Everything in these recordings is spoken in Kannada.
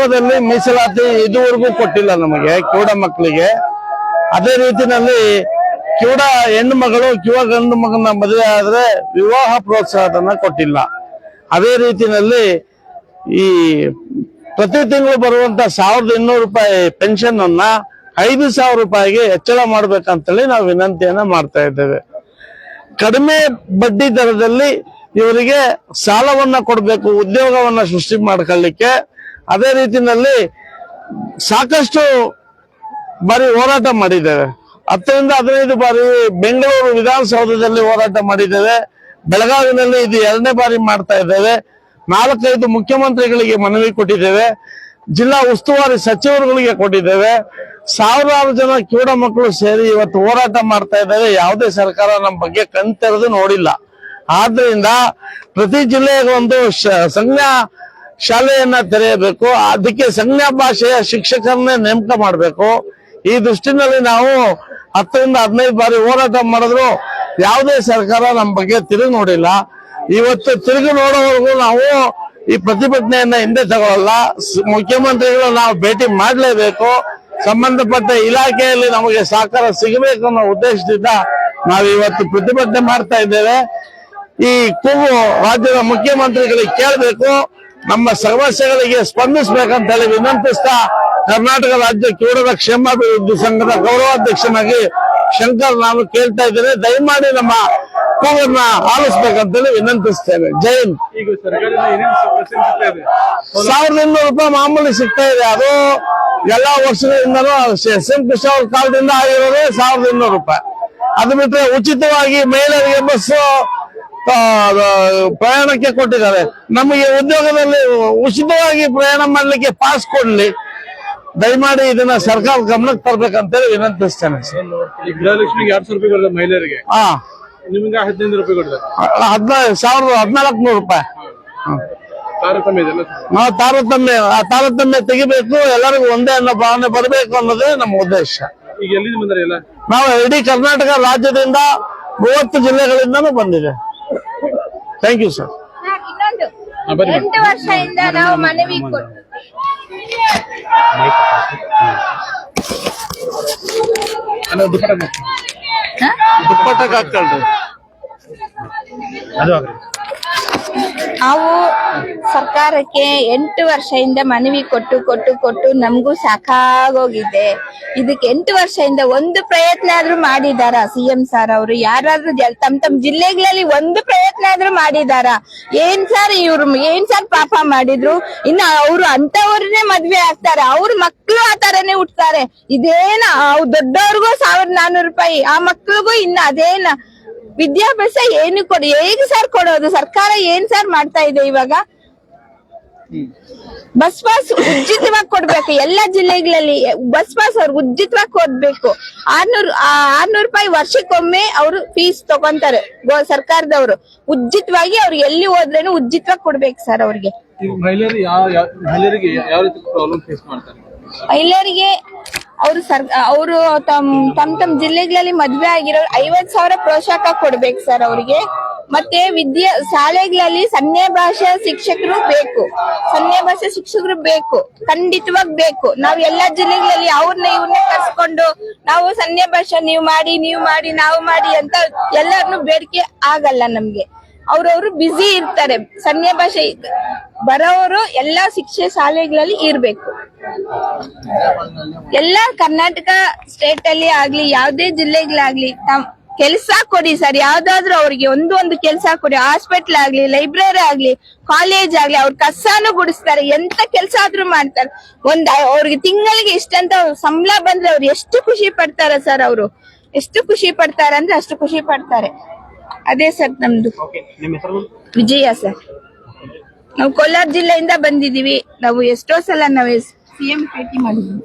ಉದ್ಯೋಗದಲ್ಲಿ ಮೀಸಲಾತಿ ಇದುವರೆಗೂ ಕೊಟ್ಟಿಲ್ಲ ನಮಗೆ ಕಿವುಡ ಮಕ್ಕಳಿಗೆ. ಅದೇ ರೀತಿನಲ್ಲಿ ಕಿವುಡ ಹೆಣ್ಣು ಮಗಳು ಗಂಡು ಮಗನ ಮದುವೆ ಆದ್ರೆ ವಿವಾಹ ಪ್ರೋತ್ಸಾಹಧನ ಕೊಟ್ಟಿಲ್ಲ. ಅದೇ ರೀತಿನಲ್ಲಿ ಈ ಪ್ರತಿ ತಿಂಗಳು ಬರುವಂತ 1200 ರೂಪಾಯಿ ಪೆನ್ಷನ್ ಅನ್ನ 5000 ರೂಪಾಯಿಗೆ ಹೆಚ್ಚಳ ಮಾಡ್ಬೇಕಂತೇಳಿ ನಾವು ವಿನಂತಿಯನ್ನ ಮಾಡ್ತಾ ಇದ್ದೇವೆ. ಕಡಿಮೆ ಬಡ್ಡಿ ದರದಲ್ಲಿ ಇವರಿಗೆ ಸಾಲವನ್ನ ಕೊಡಬೇಕು, ಉದ್ಯೋಗವನ್ನ ಸೃಷ್ಟಿ ಮಾಡ್ಕೊಳ್ಳಿಕ್ಕೆ. ಅದೇ ರೀತಿನಲ್ಲಿ ಸಾಕಷ್ಟು ಬಾರಿ ಹೋರಾಟ ಮಾಡಿದ್ದೇವೆ. 10 ರಿಂದ 15 ಬಾರಿ ಬೆಂಗಳೂರು ವಿಧಾನಸೌಧದಲ್ಲಿ ಹೋರಾಟ ಮಾಡಿದ್ದೇವೆ. ಬೆಳಗಾವಿನಲ್ಲಿ ಇದು 2ನೇ ಬಾರಿ ಮಾಡ್ತಾ ಇದ್ದೇವೆ. 4-5 ಮುಖ್ಯಮಂತ್ರಿಗಳಿಗೆ ಮನವಿ ಕೊಟ್ಟಿದ್ದೇವೆ. ಜಿಲ್ಲಾ ಉಸ್ತುವಾರಿ ಸಚಿವರುಗಳಿಗೆ ಕೊಟ್ಟಿದ್ದೇವೆ. ಸಾವಿರಾರು ಜನ ಕಿವುಡ ಮಕ್ಕಳು ಸೇರಿ ಇವತ್ತು ಹೋರಾಟ ಮಾಡ್ತಾ ಇದ್ದೇವೆ. ಯಾವುದೇ ಸರ್ಕಾರ ನಮ್ಮ ಬಗ್ಗೆ ಕಣ್ತೆರೆದು ನೋಡಿಲ್ಲ. ಆದ್ರಿಂದ ಪ್ರತಿ ಜಿಲ್ಲೆಗೆ ಒಂದು ಸಂಜ್ಞಾ ಶಾಲೆಯನ್ನ ತೆರೆಯಬೇಕು. ಅದಕ್ಕೆ ಸಂಜ್ಞಾ ಭಾಷೆಯ ಶಿಕ್ಷಕರನ್ನೇ ನೇಮಕ ಮಾಡಬೇಕು. ಈ ದೃಷ್ಟಿನಲ್ಲಿ ನಾವು 10 ರಿಂದ 15 ಬಾರಿ ಹೋರಾಟ ಮಾಡಿದ್ರು ಯಾವುದೇ ಸರ್ಕಾರ ನಮ್ಮ ಬಗ್ಗೆ ತಿರುಗಿ ನೋಡಿಲ್ಲ. ಇವತ್ತು ತಿರುಗಿ ನೋಡೋವರೆಗೂ ನಾವು ಈ ಪ್ರತಿಭಟನೆಯನ್ನ ಹಿಂದೆ ತಗೊಳ್ಳಲ್ಲ. ಮುಖ್ಯಮಂತ್ರಿಗಳು ನಾವು ಭೇಟಿ ಮಾಡಲೇಬೇಕು. ಸಂಬಂಧಪಟ್ಟ ಇಲಾಖೆಯಲ್ಲಿ ನಮಗೆ ಸಹಕಾರ ಸಿಗಬೇಕು ಅನ್ನೋ ಉದ್ದೇಶದಿಂದ ನಾವು ಇವತ್ತು ಪ್ರತಿಭಟನೆ ಮಾಡ್ತಾ ಇದ್ದೇವೆ. ಈ ಕೂಗು ರಾಜ್ಯದ ಮುಖ್ಯಮಂತ್ರಿಗಳಿಗೆ ಕೇಳಬೇಕು, ನಮ್ಮ ಸಮಸ್ಯೆಗಳಿಗೆ ಸ್ಪಂದಿಸಬೇಕಂತ ಹೇಳಿ ವಿನಂತಿಸ್ತಾ ಕರ್ನಾಟಕ ರಾಜ್ಯ ಕಿವುಡರ ಕ್ಷೇಮಾಭಿವೃದ್ಧಿ ಸಂಘದ ಗೌರವಾಧ್ಯಕ್ಷನಾಗಿ ಶಂಕರ್ ನಾನು ಕೇಳ್ತಾ ಇದ್ದೇನೆ. ದಯಮಾಡಿ ನಮ್ಮ ಕೂಗನ್ನ ಆಲಿಸ್ಬೇಕಂತೇಳಿ ವಿನಂತಿಸ್ತೇವೆ. ಜೈ ಹಿಂದ್. 1200 ರೂಪಾಯಿ ಮಾಮೂಲಿ ಸಿಗ್ತಾ ಇದೆ. ಅದು ಎಲ್ಲಾ ವರ್ಷಗಳಿಂದನೂ ಎಸ್.ಎಂ. ಕೃಷ್ಣ ಅವ್ರ ಕಾಲದಿಂದ ಆಗಿರೋದೇ 1200 ರೂಪಾಯಿ. ಅದು ಬಿಟ್ರೆ ಉಚಿತವಾಗಿ ಮಹಿಳೆಯರಿಗೆ ಬಸ್ ಪ್ರಯಾಣಕ್ಕೆ ಕೊಟ್ಟಿದ್ದಾರೆ. ನಮಗೆ ಉದ್ಯೋಗದಲ್ಲಿ ಉಚಿತವಾಗಿ ಪ್ರಯಾಣ ಮಾಡ್ಲಿಕ್ಕೆ ಪಾಸ್ ಕೊಡ್ಲಿ. ದಯಮಾಡಿ ಇದನ್ನ ಸರ್ಕಾರ ಗಮನಕ್ಕೆ ತರಬೇಕಂತೇಳಿ ವಿನಂತಿಸ್ತೇನೆ. ಗೃಹಲಕ್ಷ್ಮಿಗೆ 2000 ರೂಪಾಯಿ ಮಹಿಳೆಯರಿಗೆ, ನಿಮ್ಗೆ 1500 ರೂಪಾಯಿ ಕೊಡ್ತಾರೆ. 1400 ರೂಪಾಯಿ. ತಾರತಮ್ಯ ತೆಗಿಬೇಕು, ಎಲ್ಲರಿಗೂ ಒಂದೇ ಅನ್ನೋ ಭಾವನೆ ಬರಬೇಕು ಅನ್ನೋದೇ ನಮ್ಮ ಉದ್ದೇಶ. ಈಗ ಎಲ್ಲಿಂದ ಬಂದ್ರೆ ಎಲ್ಲ ನಾವು ಇಡೀ ಕರ್ನಾಟಕ ರಾಜ್ಯದಿಂದ 30 ಜಿಲ್ಲೆಗಳಿಂದನೂ ಬಂದಿದೆ. Thank you sir. 8 ವರ್ಷದಿಂದ ನಾವು ಮನವಿ ಕೊಟ್ಟು ದುಪ್ಪಟ್ಟಕ್ಕೆ ಹಾಕೊಳ್ರಿ. ನಾವು ಸರ್ಕಾರಕ್ಕೆ 8 ವರ್ಷದಿಂದ ಮನವಿ ಕೊಟ್ಟು ನಮಗೂ ಸಾಕಾಗೋಗಿದೆ. ಇದಕ್ಕೆ 8 ವರ್ಷದಿಂದ ಒಂದು ಪ್ರಯತ್ನ ಆದ್ರೂ ಮಾಡಿದಾರ ಸಿಎಂ ಸರ್ ಅವರು? ಯಾರಾದ್ರೂ ತಮ್ಮ ಜಿಲ್ಲೆಗಳಲ್ಲಿ ಒಂದು ಪ್ರಯತ್ನ ಆದ್ರೂ ಮಾಡಿದಾರ? ಏನ್ ಸರ್ ಪಾಪ ಮಾಡಿದ್ರು? ಇನ್ನ ಅವ್ರು ಅಂತವ್ರನ್ನೇ ಮದ್ವೆ ಆಗ್ತಾರೆ, ಅವ್ರ ಮಕ್ಳು ಆ ತರನೇ ಹುಟ್ತಾರೆ. ಇದೇನ ದೊಡ್ಡವ್ರಿಗೂ 1400 ರೂಪಾಯಿ, ಆ ಮಕ್ಳಿಗೂ ಇನ್ನ ಅದೇನ ವಿದ್ಯಾಭ್ಯಾಸ ಏನು ಹೇಗೆ ಸರ್ ಕೊಡೋದು? ಸರ್ಕಾರ ಏನ್ ಸರ್ ಮಾಡ್ತಾ ಇದೆ ಇವಾಗ? ಬಸ್ ಪಾಸ್ ಉಚಿತವಾಗಿ ಕೊಡ್ಬೇಕು. ಎಲ್ಲಾ ಜಿಲ್ಲೆಗಳಲ್ಲಿ ಬಸ್ ಪಾಸ್ ಅವ್ರಿಗೆ ಉಚಿತವಾಗಿ ಕೊಡ್ಬೇಕು. 600 ರೂಪಾಯಿ ವರ್ಷಕ್ಕೊಮ್ಮೆ ಅವರು ಫೀಸ್ ತಗೊಂತಾರೆ ಸರ್ಕಾರದವರು. ಉಚಿತವಾಗಿ ಅವ್ರಿಗೆ ಎಲ್ಲಿ ಹೋದ್ರೇನು ಉಚಿತವಾಗಿ ಕೊಡ್ಬೇಕು ಸರ್ ಅವ್ರಿಗೆ. ಮಹಿಳೆಯರಿಗೆ ಯಾವ ರೀತಿ ಪ್ರಾಬ್ಲಮ್ ಫೇಸ್ ಮಾಡ್ತಾರೆ? ಮಹಿಳೆಯರಿಗೆ ಅವರು ತಮ್ಮ ಜಿಲ್ಲೆಗಳಲ್ಲಿ ಮದ್ವೆ ಆಗಿರೋ 50,000 ಪ್ರೋತ್ಸಾಹ ಕೊಡ್ಬೇಕು ಸರ್ ಅವ್ರಿಗೆ. ಮತ್ತೆ ಶಾಲೆಗಳಲ್ಲಿ ಸನ್ನೆ ಭಾಷಾ ಶಿಕ್ಷಕರು ಬೇಕು, ಖಂಡಿತವಾಗಿ ಬೇಕು. ನಾವ್ ಎಲ್ಲಾ ಜಿಲ್ಲೆಗಳಲ್ಲಿ ಇವ್ರನ್ನ ಕರ್ಸ್ಕೊಂಡು ನಾವು ಸನ್ನೆ ಭಾಷಾ ನೀವು ಮಾಡಿ ನಾವು ಮಾಡಿ ಅಂತ ಎಲ್ಲರನ್ನು ಬೇಡಿಕೆ ಆಗಲ್ಲ ನಮ್ಗೆ. ಅವ್ರವ್ರು ಬ್ಯುಸಿ ಇರ್ತಾರೆ. ಸನ್ನೆ ಭಾಷೆ ಬರೋರು ಎಲ್ಲಾ ಶಿಕ್ಷೆ ಶಾಲೆಗಳಲ್ಲಿ ಇರ್ಬೇಕು. ಎಲ್ಲಾ ಕರ್ನಾಟಕ ಸ್ಟೇಟ್ ಅಲ್ಲಿ ಆಗ್ಲಿ, ಯಾವ್ದೇ ಜಿಲ್ಲೆಗಳಾಗ್ಲಿ ಕೆಲಸ ಕೊಡಿ ಸರ್. ಯಾವ್ದಾದ್ರು ಅವ್ರಿಗೆ ಒಂದು ಕೆಲಸ ಕೊಡಿ. ಹಾಸ್ಪಿಟಲ್ ಆಗ್ಲಿ, ಲೈಬ್ರರಿ ಆಗ್ಲಿ, ಕಾಲೇಜ್ ಆಗ್ಲಿ, ಅವ್ರ ಕಸಾನು ಗುಡಿಸ್ತಾರೆ. ಎಂತ ಕೆಲಸ ಆದ್ರೂ ಮಾಡ್ತಾರೆ. ಅವ್ರಿಗೆ ತಿಂಗಳಿಗೆ ಇಷ್ಟಂತ ಸಂಬಳ ಬಂದ್ರೆ ಅವ್ರು ಎಷ್ಟು ಖುಷಿ ಪಡ್ತಾರೆ ಸರ್. ಅವರು ಎಷ್ಟು ಖುಷಿ ಪಡ್ತಾರೆ ಅಂದ್ರೆ ಅಷ್ಟು ಖುಷಿ ಪಡ್ತಾರೆ. ಅದೇ ಸರ್ ನಮ್ದು. ವಿಜಯ ಸರ್. ನಾವು ಕೋಲಾರ ಜಿಲ್ಲೆಯಿಂದ ಬಂದಿದೀವಿ. ನಾವು ಎಷ್ಟೋ ಸಲ ನಾವು ಸಿಎಂ ಭೇಟಿ ಮಾಡಿದ್ವಿ.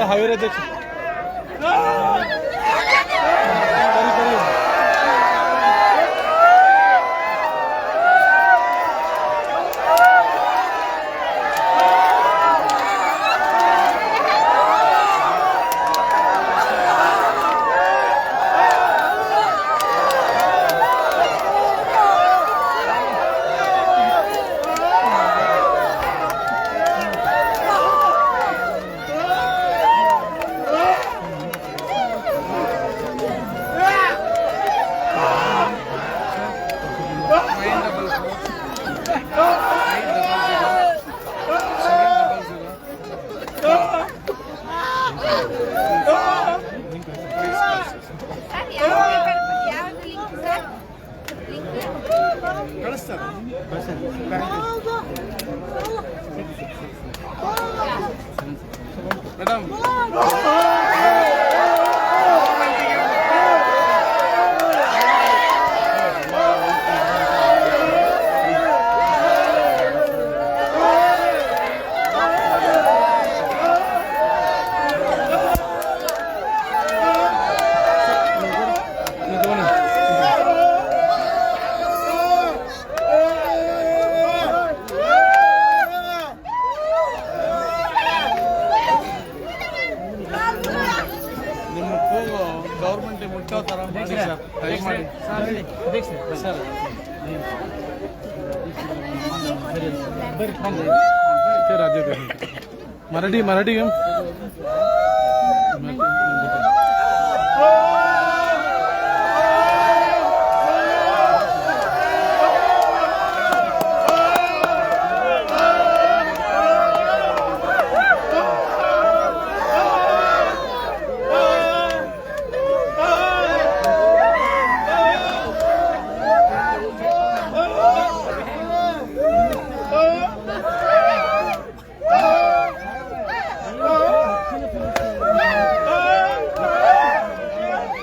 ಹಾವೇರಿ ಅಧ್ಯಕ್ಷ ಮೇಡಮ್ ನಿಮ್ಮ ಕೂಗು ಗೌರ್ಮೆಂಟ್ ಮುಟ್ಟೋ ಥರ ಮಾಡಿ ಸರ್ ದಯಮಾಡಿ ಸರ್ ರಾಜ್ಯ ಮರಾಠಿ